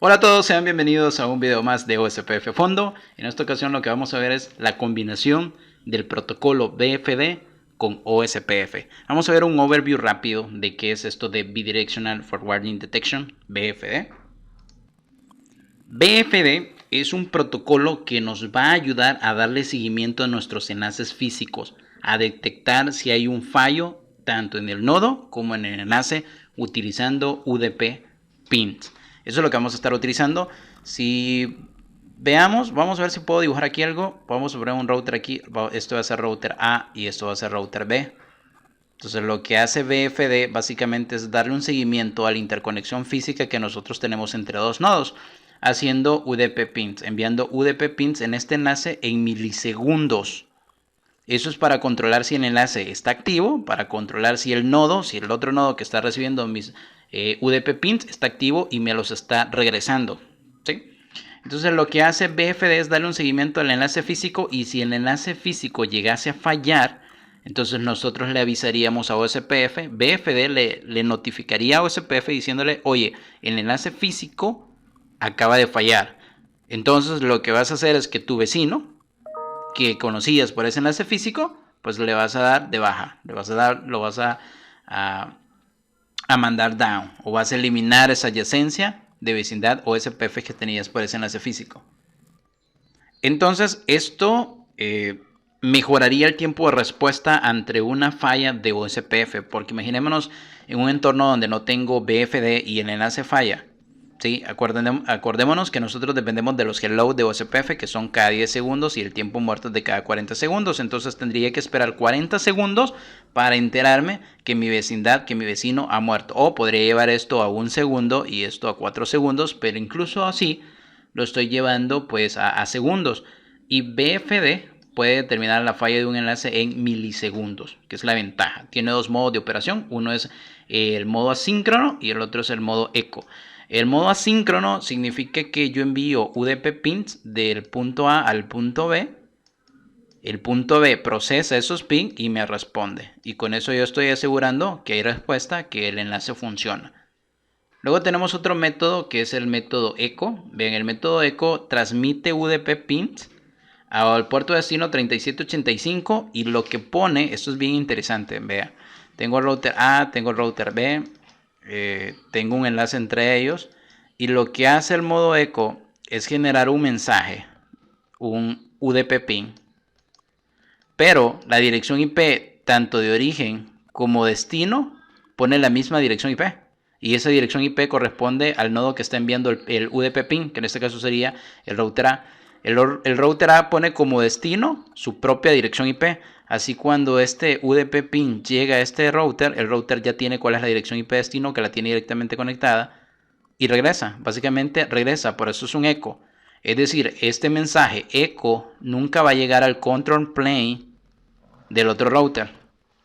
Hola a todos, sean bienvenidos a un video más de OSPF Fondo. En esta ocasión lo que vamos a ver es la combinación del protocolo BFD con OSPF. Vamos a ver un overview rápido de qué es esto de Bidirectional Forwarding Detection, BFD. BFD es un protocolo que nos va a ayudar a darle seguimiento a nuestros enlaces físicos, a detectar si hay un fallo tanto en el nodo como en el enlace utilizando UDP pins. Eso es lo que vamos a estar utilizando. Si veamos, vamos a ver si puedo dibujar aquí algo. Vamos a poner un router aquí. Esto va a ser router A y esto va a ser router B. Entonces lo que hace BFD básicamente es darle un seguimiento a la interconexión física que nosotros tenemos entre dos nodos, haciendo UDP pins, enviando UDP pins en este enlace en milisegundos. Eso es para controlar si el enlace está activo, para controlar si el otro nodo que está recibiendo mis UDP pins está activo y me los está regresando, ¿sí? Entonces lo que hace BFD es darle un seguimiento al enlace físico, y si el enlace físico llegase a fallar, entonces nosotros le avisaríamos a OSPF, BFD le notificaría a OSPF diciéndole, oye, el enlace físico acaba de fallar. Entonces lo que vas a hacer es que tu vecino que conocías por ese enlace físico, pues le vas a dar de baja, lo vas a mandar down, o vas a eliminar esa adyacencia de vecindad o SPF que tenías por ese enlace físico. Entonces esto mejoraría el tiempo de respuesta ante una falla de OSPF, porque imaginémonos en un entorno donde no tengo BFD y el enlace falla. Sí, acordémonos que nosotros dependemos de los hello de OSPF, que son cada 10 segundos, y el tiempo muerto es de cada 40 segundos. Entonces tendría que esperar 40 segundos para enterarme que mi vecindad, que mi vecino ha muerto. O podría llevar esto a 1 segundo y esto a 4 segundos, pero incluso así lo estoy llevando pues a segundos. Y BFD puede determinar la falla de un enlace en milisegundos, que es la ventaja. Tiene dos modos de operación. Uno es el modo asíncrono y el otro es el modo eco. El modo asíncrono significa que yo envío UDP pins del punto A al punto B. El punto B procesa esos pins y me responde. Y con eso yo estoy asegurando que hay respuesta, que el enlace funciona. Luego tenemos otro método que es el método eco. Bien, el método eco transmite UDP pins al puerto de destino 3785 y lo que pone, esto es bien interesante, vea, tengo el router A, tengo el router B, tengo un enlace entre ellos, y lo que hace el modo eco es generar un mensaje, un UDP pin, pero la dirección IP tanto de origen como destino pone la misma dirección IP, y esa dirección IP corresponde al nodo que está enviando el UDP pin, que en este caso sería el router A. El router A pone como destino su propia dirección IP. Así cuando este UDP pin llega a este router, el router ya tiene cuál es la dirección IP destino, que la tiene directamente conectada, y regresa. Básicamente regresa, por eso es un eco. Es decir, este mensaje eco nunca va a llegar al control plane del otro router.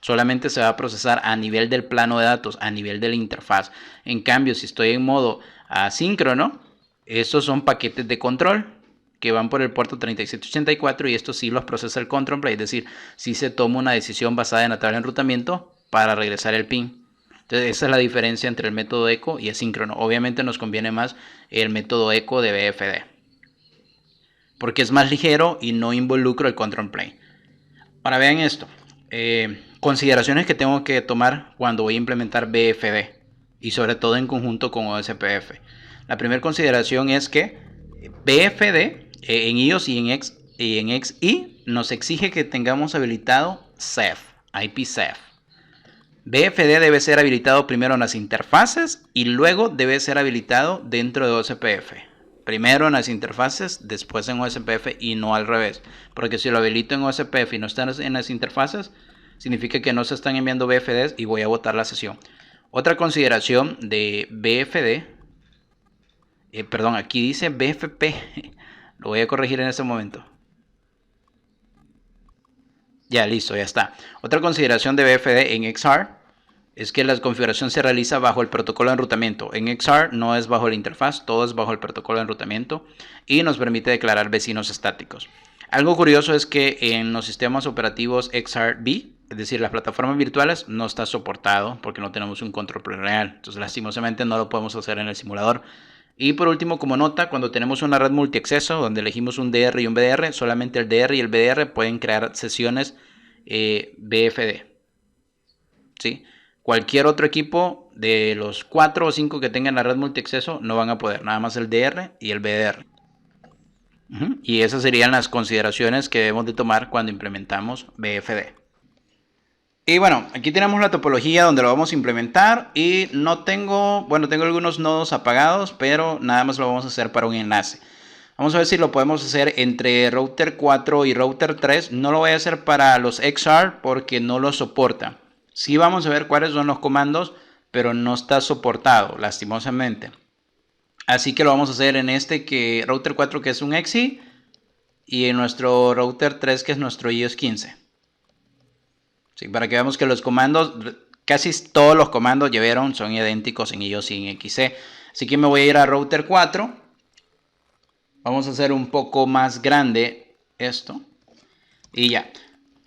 Solamente se va a procesar a nivel del plano de datos, a nivel de la interfaz. En cambio, si estoy en modo asíncrono, estos son paquetes de control que van por el puerto 3784, y esto sí los procesa el control plane, es decir, sí se toma una decisión basada en la tabla de enrutamiento para regresar el pin. Entonces esa es la diferencia entre el método eco y asíncrono. Obviamente nos conviene más el método eco de BFD, porque es más ligero y no involucra el control plane. Ahora vean esto, consideraciones que tengo que tomar cuando voy a implementar BFD, y sobre todo en conjunto con OSPF. La primera consideración es que BFD en iOS y en XE nos exige que tengamos habilitado CEF, IPsec. BFD debe ser habilitado primero en las interfaces y luego debe ser habilitado dentro de OSPF. Primero en las interfaces, después en OSPF, y no al revés. Porque si lo habilito en OSPF y no está en las interfaces, significa que no se están enviando BFDs y voy a botar la sesión. Otra consideración de BFD, perdón, aquí dice BFP. Lo voy a corregir en este momento. Ya, listo, ya está. Otra consideración de BFD en XR es que la configuración se realiza bajo el protocolo de enrutamiento. En XR no es bajo la interfaz, todo es bajo el protocolo de enrutamiento, y nos permite declarar vecinos estáticos. Algo curioso es que en los sistemas operativos XRB, es decir, las plataformas virtuales, no está soportado porque no tenemos un control plane real. Entonces, lastimosamente, no lo podemos hacer en el simulador. Y por último, como nota, cuando tenemos una red multiacceso donde elegimos un DR y un BDR, solamente el DR y el BDR pueden crear sesiones BFD. ¿Sí? Cualquier otro equipo de los 4 o 5 que tengan la red multiacceso no van a poder, nada más el DR y el BDR. Y esas serían las consideraciones que debemos de tomar cuando implementamos BFD. Y bueno, aquí tenemos la topología donde lo vamos a implementar y no tengo, bueno, tengo algunos nodos apagados, pero nada más lo vamos a hacer para un enlace. Vamos a ver si lo podemos hacer entre router 4 y router 3. No lo voy a hacer para los XR porque no lo soporta. Sí vamos a ver cuáles son los comandos, pero no está soportado, lastimosamente. Así que lo vamos a hacer en este que router 4 que es un XI y en nuestro router 3 que es nuestro iOS 15. Sí, para que veamos que los comandos, casi todos los comandos llevaron son idénticos en iOS y en XC. Así que me voy a ir a router 4. Vamos a hacer un poco más grande esto. Y ya.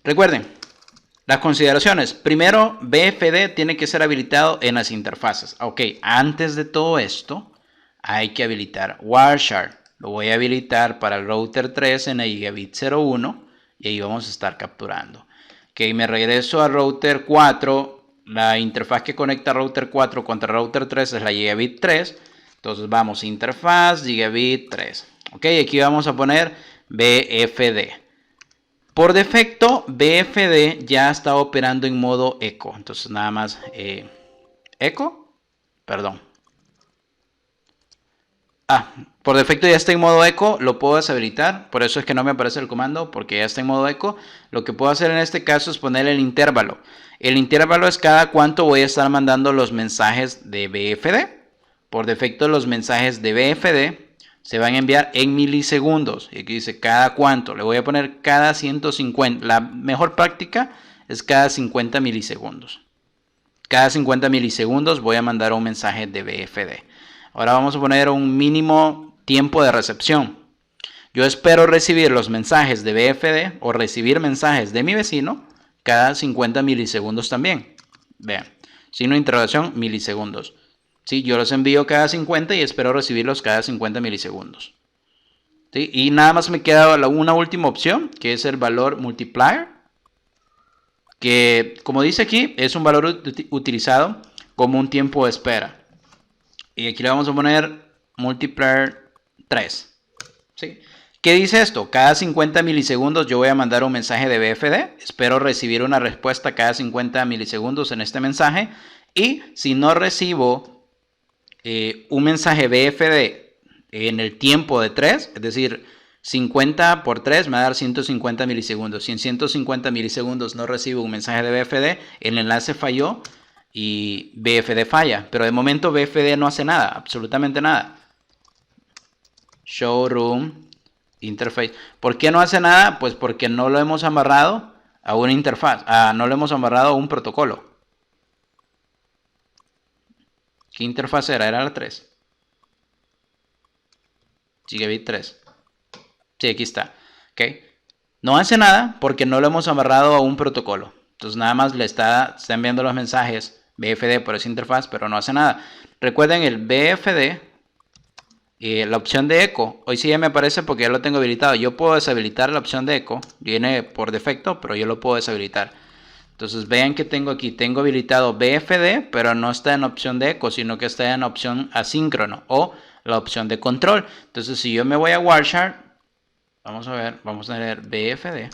Recuerden, las consideraciones. Primero, BFD tiene que ser habilitado en las interfaces. Ok, antes de todo esto, hay que habilitar Wireshark. Lo voy a habilitar para el router 3 en el gigabit 01 y ahí vamos a estar capturando. Ok, me regreso a router 4. La interfaz que conecta router 4 contra router 3 es la gigabit 3. Entonces vamos, interfaz gigabit 3. Ok, aquí vamos a poner BFD. Por defecto, BFD ya está operando en modo eco. Entonces nada más eco, perdón. Por defecto ya está en modo eco, lo puedo deshabilitar. Por eso es que no me aparece el comando, porque ya está en modo eco. Lo que puedo hacer en este caso es poner el intervalo. El intervalo es cada cuánto voy a estar mandando los mensajes de BFD. Por defecto los mensajes de BFD se van a enviar en milisegundos. Y aquí dice cada cuánto. Le voy a poner cada 150. La mejor práctica es cada 50 milisegundos. Cada 50 milisegundos voy a mandar un mensaje de BFD. Ahora vamos a poner un mínimo tiempo de recepción. Yo espero recibir los mensajes de BFD o recibir mensajes de mi vecino cada 50 milisegundos también. Vean, signo de interrogación, milisegundos. ¿Sí? Yo los envío cada 50 y espero recibirlos cada 50 milisegundos. ¿Sí? Y nada más me queda una última opción, que es el valor multiplier, que como dice aquí, es un valor utilizado como un tiempo de espera. Y aquí le vamos a poner multiplier 3. ¿Sí? ¿Qué dice esto? Cada 50 milisegundos yo voy a mandar un mensaje de BFD. Espero recibir una respuesta cada 50 milisegundos en este mensaje. Y si no recibo un mensaje BFD en el tiempo de 3, es decir, 50 por 3 me va a dar 150 milisegundos. Si en 150 milisegundos no recibo un mensaje de BFD, el enlace falló y BFD falla. Pero de momento BFD no hace nada, absolutamente nada. Showroom interface. ¿Por qué no hace nada? Pues porque no lo hemos amarrado a una interfaz, no lo hemos amarrado a un protocolo. ¿Qué interfaz era? Era la 3. Gigabit 3. Sí, aquí está. ¿Okay? No hace nada porque no lo hemos amarrado a un protocolo. Entonces nada más le está enviando los mensajes BFD por esa interfaz, pero no hace nada. Recuerden el BFD y la opción de eco. Hoy sí ya me aparece porque ya lo tengo habilitado. Yo puedo deshabilitar la opción de eco. Viene por defecto, pero yo lo puedo deshabilitar. Entonces vean que tengo aquí, tengo habilitado BFD, pero no está en opción de eco, sino que está en opción asíncrono o la opción de control. Entonces si yo me voy a Wireshark, vamos a ver, vamos a ver BFD.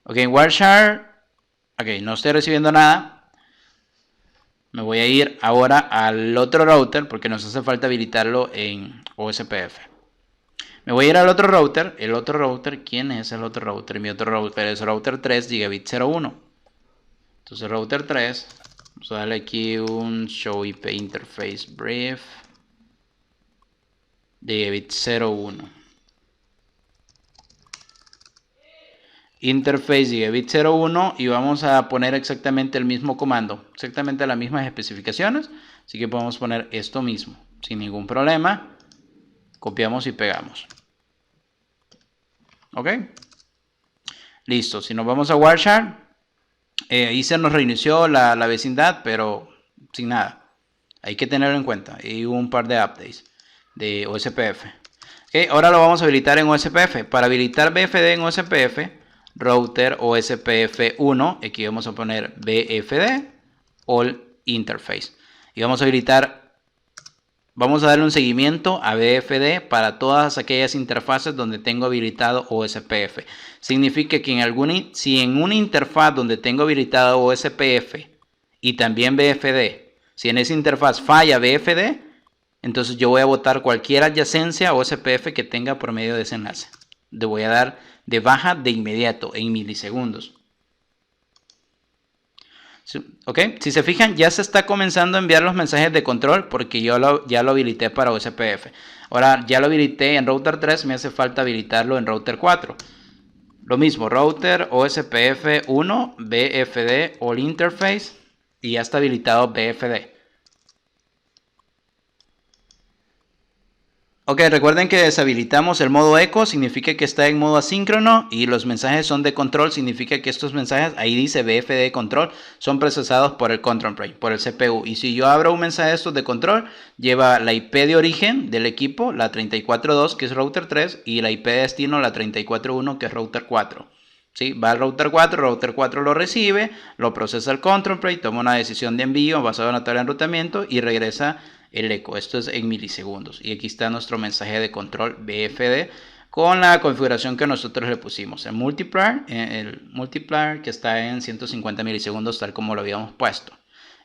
Ok, en Wireshark, ok, no estoy recibiendo nada. Me voy a ir ahora al otro router porque nos hace falta habilitarlo en OSPF. Me voy a ir al otro router. El otro router, ¿quién es el otro router? Mi otro router es router 3 gigabit 01. Entonces router 3, vamos a darle aquí un show IP interface brief gigabit 01. Interface gigabit 01 y vamos a poner exactamente el mismo comando, exactamente las mismas especificaciones. Así que podemos poner esto mismo sin ningún problema. Copiamos y pegamos. Ok, listo. Si nos vamos a Wireshark, ahí se nos reinició la vecindad, pero sin nada. Hay que tenerlo en cuenta. Y un par de updates de OSPF. Okay, ahora lo vamos a habilitar en OSPF. Para habilitar BFD en OSPF, router OSPF 1, aquí vamos a poner BFD All Interface. Y vamos a habilitar, vamos a darle un seguimiento a BFD para todas aquellas interfaces donde tengo habilitado OSPF. Significa que si en una interfaz donde tengo habilitado OSPF y también BFD, si en esa interfaz falla BFD, entonces yo voy a botar cualquier adyacencia OSPF que tenga por medio de ese enlace. Le voy a dar de baja de inmediato, en milisegundos. ¿Ok? Si se fijan, ya se está comenzando a enviar los mensajes de control porque yo ya lo habilité para OSPF. Ahora ya lo habilité en router 3, me hace falta habilitarlo en router 4. Lo mismo, router OSPF 1, BFD All Interface, y ya está habilitado BFD. Ok, recuerden que deshabilitamos el modo eco, significa que está en modo asíncrono, y los mensajes son de control, significa que estos mensajes, ahí dice BFD control, son procesados por el control plane, por el CPU. Y si yo abro un mensaje de estos de control, lleva la IP de origen del equipo, la 34.2, que es router 3, y la IP de destino, la 34.1, que es router 4. ¿Sí? Va al router 4 lo recibe, lo procesa el control plane, toma una decisión de envío basada en la tabla de enrutamiento y regresa el eco. Esto es en milisegundos. Y aquí está nuestro mensaje de control BFD con la configuración que nosotros le pusimos. El multiplier que está en 150 milisegundos tal como lo habíamos puesto.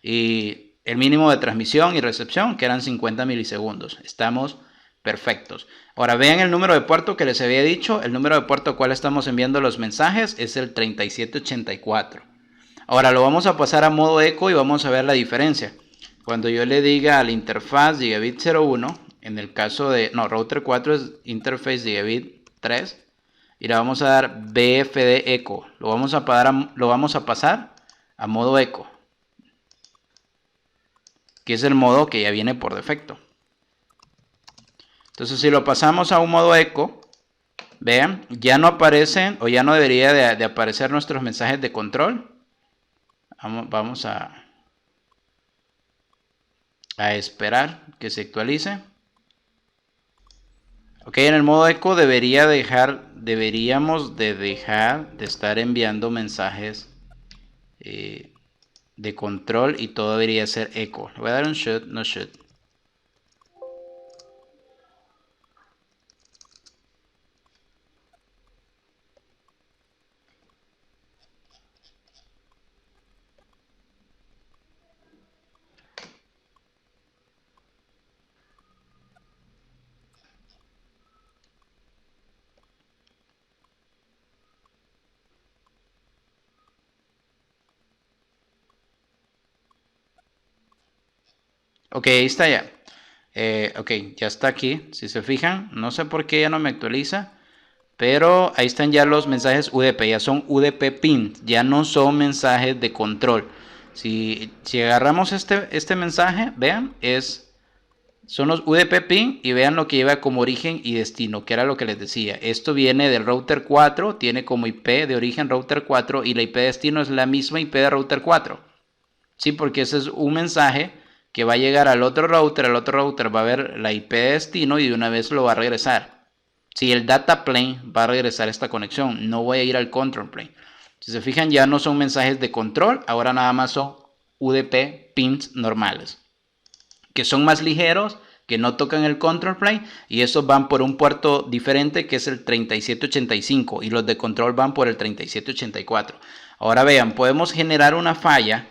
Y el mínimo de transmisión y recepción que eran 50 milisegundos. Estamos perfectos. Ahora vean el número de puerto que les había dicho. El número de puerto al cual estamos enviando los mensajes es el 3784. Ahora lo vamos a pasar a modo eco y vamos a ver la diferencia. Cuando yo le diga a la interfaz gigabit 01, en el caso de, no, router 4 es interface gigabit 3, y le vamos a dar BFD eco. Lo vamos a pasar a modo eco, que es el modo que ya viene por defecto. Entonces si lo pasamos a un modo eco, vean, ya no aparecen, o ya no debería de aparecer nuestros mensajes de control. Vamos a esperar que se actualice. Ok, en el modo eco deberíamos de dejar de estar enviando mensajes de control y todo debería ser eco. Le voy a dar un should, no should. Ok, ahí está ya. Ok, ya está aquí. Si se fijan, no sé por qué ya no me actualiza. Pero ahí están ya los mensajes UDP. Ya son UDP pin. Ya no son mensajes de control. Si agarramos este mensaje, vean, son los UDP pin y vean lo que lleva como origen y destino, que era lo que les decía. Esto viene del router 4, tiene como IP de origen router 4 y la IP de destino es la misma IP de router 4. Sí, porque ese es un mensaje que va a llegar al otro router va a ver la IP de destino y de una vez lo va a regresar. Si el data plane va a regresar esta conexión, no voy a ir al control plane. Si se fijan, ya no son mensajes de control, ahora nada más son UDP pins normales, que son más ligeros, que no tocan el control plane, y esos van por un puerto diferente que es el 3785 y los de control van por el 3784. Ahora vean, podemos generar una falla.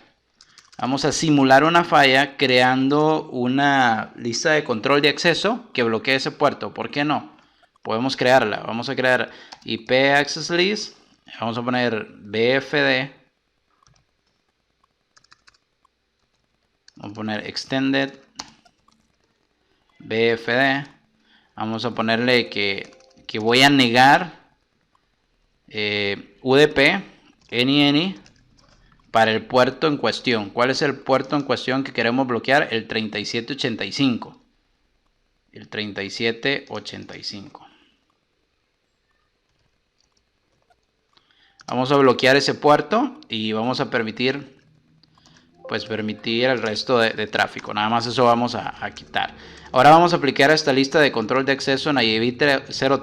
Vamos a simular una falla creando una lista de control de acceso que bloquee ese puerto. ¿Por qué no? Podemos crearla. Vamos a crear IP Access List. Vamos a poner BFD. Vamos a poner Extended BFD. Vamos a ponerle que voy a negar UDP any para el puerto en cuestión. ¿Cuál es el puerto en cuestión que queremos bloquear? El 3785. El 3785. Vamos a bloquear ese puerto y vamos a permitir pues permitir el resto de tráfico. Nada más eso vamos a quitar. Ahora vamos a aplicar esta lista de control de acceso en la IAB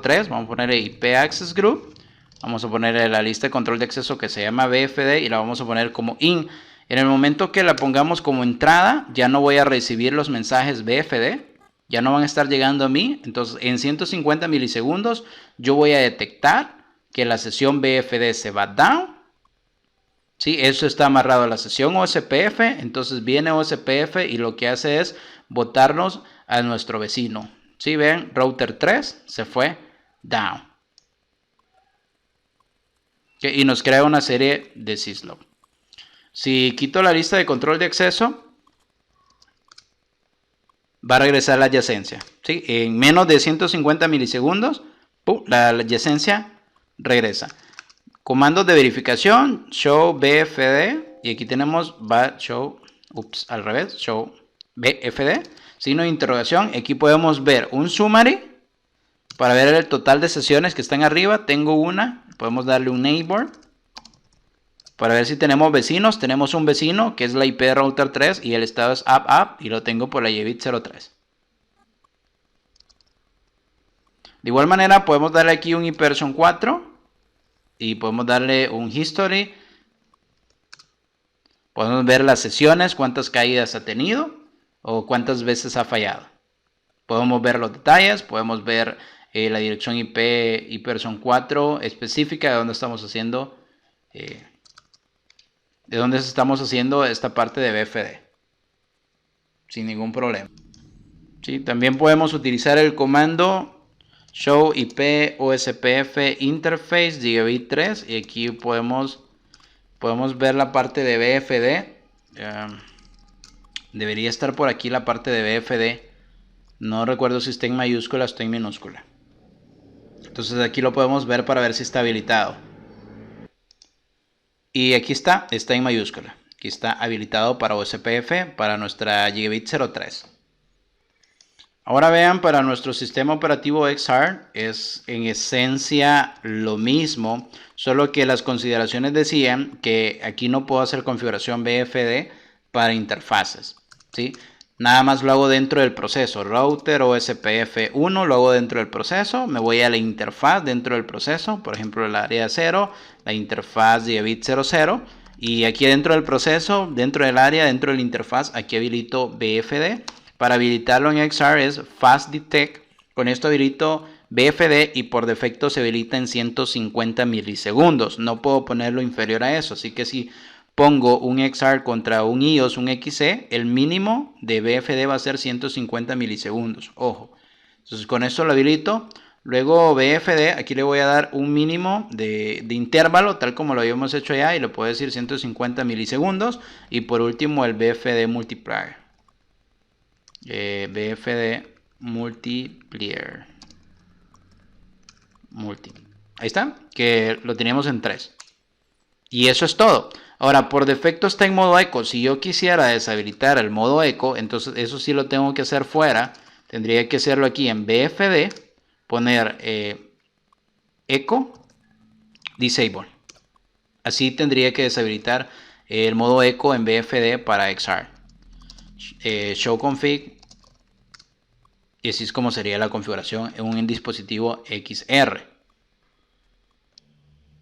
03. Vamos a poner IP Access Group. Vamos a poner la lista de control de acceso que se llama BFD y la vamos a poner como IN. En el momento que la pongamos como entrada, ya no voy a recibir los mensajes BFD. Ya no van a estar llegando a mí. Entonces, en 150 milisegundos, yo voy a detectar que la sesión BFD se va down. ¿Sí? Eso está amarrado a la sesión OSPF. Entonces, viene OSPF y lo que hace es botarnos a nuestro vecino. ¿Sí? Ven, router 3 se fue down. ¿Okay? Y nos crea una serie de syslog. Si quito la lista de control de acceso, va a regresar la adyacencia. ¿Sí? En menos de 150 milisegundos, ¡pum!, la adyacencia regresa. Comandos de verificación, show BFD. Y aquí tenemos show, al revés, show BFD. Signo de interrogación. Aquí podemos ver un summary para ver el total de sesiones que están arriba. Tengo una. Podemos darle un neighbor para ver si tenemos vecinos. Tenemos un vecino que es la IP de router 3 y el estado es app y lo tengo por la IAB 03. De igual manera podemos darle aquí un IP version 4 y podemos darle un history. Podemos ver las sesiones, cuántas caídas ha tenido o cuántas veces ha fallado. Podemos ver los detalles, podemos ver la dirección IP version 4 específica de donde estamos haciendo esta parte de BFD sin ningún problema. ¿Sí? También podemos utilizar el comando show IP OSPF interface gigabit 3 y aquí podemos ver la parte de BFD. Debería estar por aquí la parte de BFD. No recuerdo si está en mayúscula o está en minúscula. Entonces aquí lo podemos ver para ver si está habilitado. Y aquí está en mayúscula. Aquí está habilitado para OSPF, para nuestra Gigabit 03. Ahora vean, para nuestro sistema operativo XR es en esencia lo mismo, solo que las consideraciones decían que aquí no puedo hacer configuración BFD para interfaces, ¿sí? Nada más lo hago dentro del proceso. Router OSPF1 lo hago dentro del proceso. Me voy a la interfaz dentro del proceso. Por ejemplo, el área 0, la interfaz Gigabit 00. Y aquí dentro del proceso, dentro del área, dentro de la interfaz, aquí habilito BFD. Para habilitarlo en XR es Fast Detect. Con esto habilito BFD y por defecto se habilita en 150 milisegundos. No puedo ponerlo inferior a eso. Así que si pongo un XR contra un iOS, un XE, el mínimo de BFD va a ser 150 milisegundos. Ojo. Entonces con esto lo habilito. Luego BFD, aquí le voy a dar un mínimo de intervalo, tal como lo habíamos hecho allá, y le puedo decir 150 milisegundos. Y por último el BFD Multiplier. BFD Multiplier. Ahí está, que lo teníamos en 3. Y eso es todo. Ahora, por defecto está en modo eco. Si yo quisiera deshabilitar el modo eco, entonces eso sí lo tengo que hacer fuera. Tendría que hacerlo aquí en BFD. Poner eco disable. Así tendría que deshabilitar el modo eco en BFD para XR. Show config. Y así es como sería la configuración en un dispositivo XR.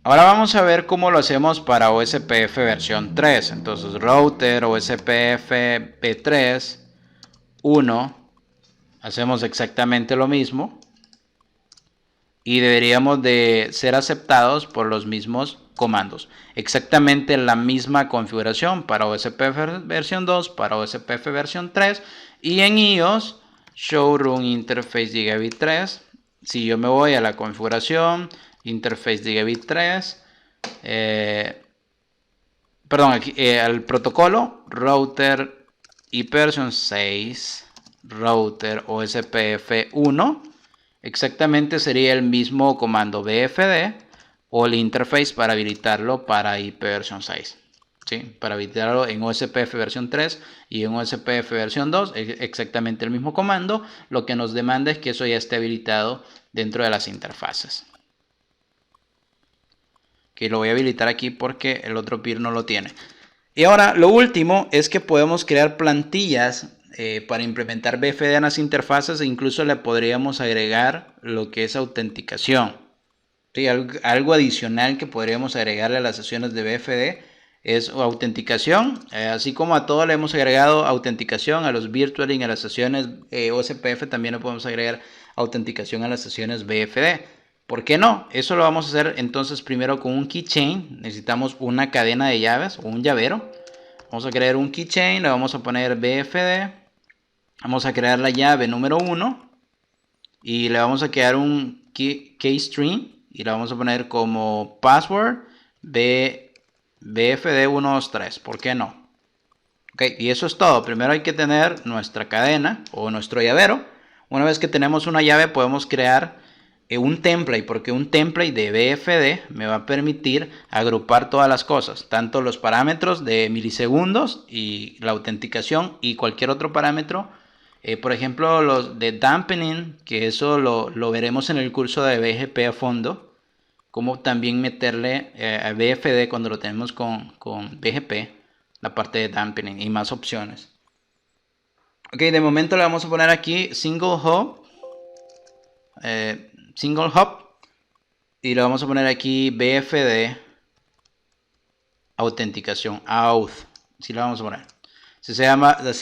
Ahora vamos a ver cómo lo hacemos para OSPF versión 3. Entonces router OSPF P3 1. Hacemos exactamente lo mismo. Y deberíamos de ser aceptados por los mismos comandos. Exactamente la misma configuración para OSPF versión 2, para OSPF versión 3. Y en iOS, Showroom Interface Gigabit 3. Si yo me voy a la configuración, Interface Gigabit 3. Aquí al protocolo, Router IP version 6, Router OSPF 1. Exactamente sería el mismo comando BFD o el interface para habilitarlo para IP version 6. ¿Sí? Para habilitarlo en OSPF versión 3 y en OSPF versión 2 es exactamente el mismo comando. Lo que nos demanda es que eso ya esté habilitado dentro de las interfaces. Que lo voy a habilitar aquí porque el otro peer no lo tiene. Y ahora lo último es que podemos crear plantillas para implementar BFD en las interfaces e incluso le podríamos agregar lo que es autenticación. Sí, algo adicional que podríamos agregarle a las sesiones de BFD es autenticación, así como a todo le hemos agregado autenticación a los virtualing, a las sesiones OSPF, también le podemos agregar autenticación a las sesiones BFD. ¿Por qué no? Eso lo vamos a hacer entonces primero con un keychain. Necesitamos una cadena de llaves o un llavero. Vamos a crear un keychain, le vamos a poner BFD. Vamos a crear la llave número 1 y le vamos a crear un keystring y le vamos a poner como password BFD123. ¿Por qué no? Ok, y eso es todo. Primero hay que tener nuestra cadena o nuestro llavero. Una vez que tenemos una llave podemos crear un template, porque un template de BFD me va a permitir agrupar todas las cosas, tanto los parámetros de milisegundos y la autenticación y cualquier otro parámetro. Por ejemplo, los de dampening, que eso lo veremos en el curso de BGP a fondo, como también meterle a BFD cuando lo tenemos con BGP, la parte de dampening y más opciones. Ok, de momento le vamos a poner aquí single hop y le vamos a poner aquí BFD autenticación, auth, así le vamos a poner. Así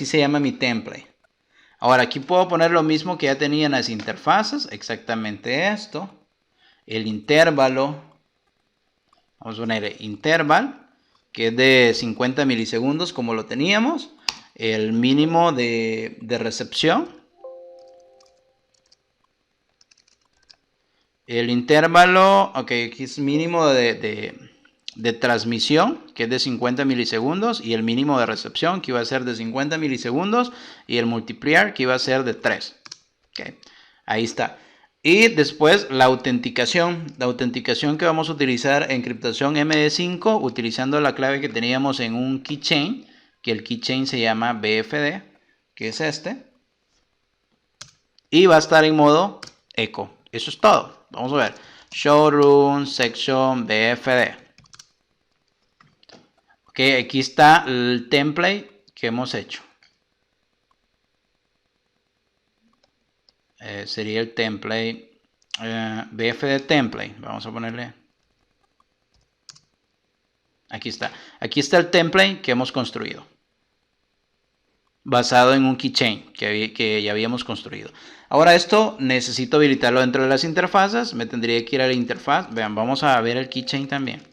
se llama mi template. Ahora aquí puedo poner lo mismo que ya tenía en las interfaces, exactamente esto. El intervalo, vamos a poner interval, que es de 50 milisegundos como lo teníamos. El mínimo de recepción. El intervalo, ok, aquí es mínimo de transmisión, que es de 50 milisegundos, y el mínimo de recepción, que iba a ser de 50 milisegundos, y el multiplier, que iba a ser de 3. Okay. Ahí está. Y después la autenticación que vamos a utilizar encriptación MD5, utilizando la clave que teníamos en un keychain, que el keychain se llama BFD, que es este, y va a estar en modo eco. Eso es todo. Vamos a ver. Showroom, section, BFD. Ok, aquí está el template que hemos hecho. Sería el template. BFD template. Vamos a ponerle. Aquí está. Aquí está el template que hemos construido. Basado en un keychain que ya habíamos construido. Ahora esto necesito habilitarlo dentro de las interfaces. Me tendría que ir a la interfaz. Vean, vamos a ver el keychain también.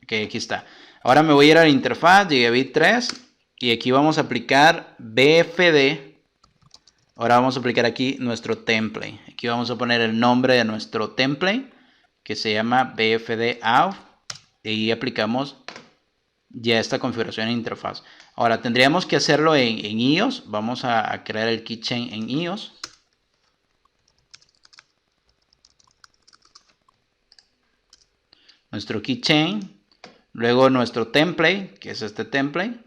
Ok, aquí está. Ahora me voy a ir a la interfaz, Gigabit 3. Y aquí vamos a aplicar BFD. Ahora vamos a aplicar aquí nuestro template. Aquí vamos a poner el nombre de nuestro template, que se llama BFD auth. Y aplicamos ya esta configuración en interfaz. Ahora tendríamos que hacerlo en iOS. Vamos a crear el keychain en iOS. Nuestro keychain. Luego nuestro template, que es este template.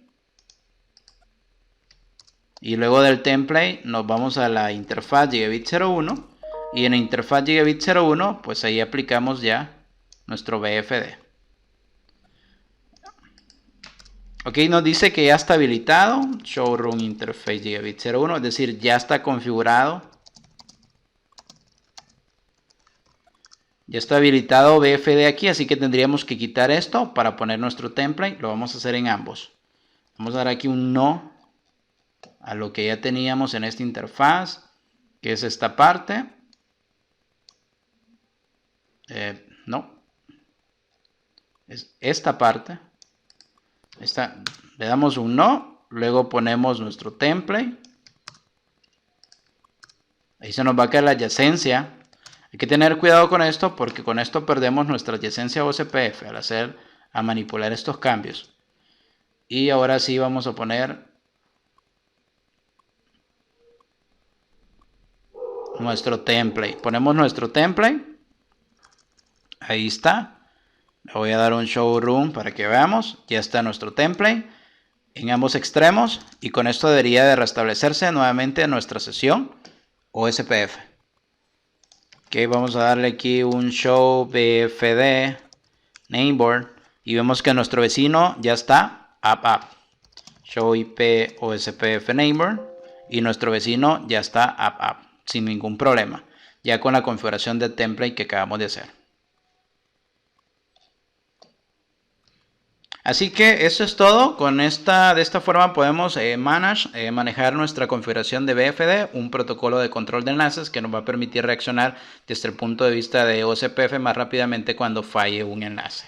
Y luego del template nos vamos a la interfaz Gigabit 01. Y en la interfaz Gigabit 01, pues ahí aplicamos ya nuestro BFD. Ok, nos dice que ya está habilitado Showroom Interface Gigabit 01, es decir, ya está configurado. Ya está habilitado BFD aquí, así que tendríamos que quitar esto para poner nuestro template. Lo vamos a hacer en ambos. Vamos a dar aquí un no a lo que ya teníamos en esta interfaz, que es esta parte. No. Es esta parte. Le damos un no, luego ponemos nuestro template. Ahí se nos va a caer la adyacencia. Hay que tener cuidado con esto porque con esto perdemos nuestra adyacencia OSPF al manipular estos cambios. Y ahora sí vamos a poner nuestro template. Ponemos nuestro template. Ahí está. Le voy a dar un showroom para que veamos. Ya está nuestro template en ambos extremos. Y con esto debería de restablecerse nuevamente nuestra sesión OSPF. Ok, vamos a darle aquí un show BFD Nameboard. Y vemos que nuestro vecino ya está up. Show IP OSPF Nameboard. Y nuestro vecino ya está up. Sin ningún problema. Ya con la configuración de template que acabamos de hacer. Así que eso es todo. De esta forma podemos manejar nuestra configuración de BFD, un protocolo de control de enlaces que nos va a permitir reaccionar desde el punto de vista de OSPF más rápidamente cuando falle un enlace.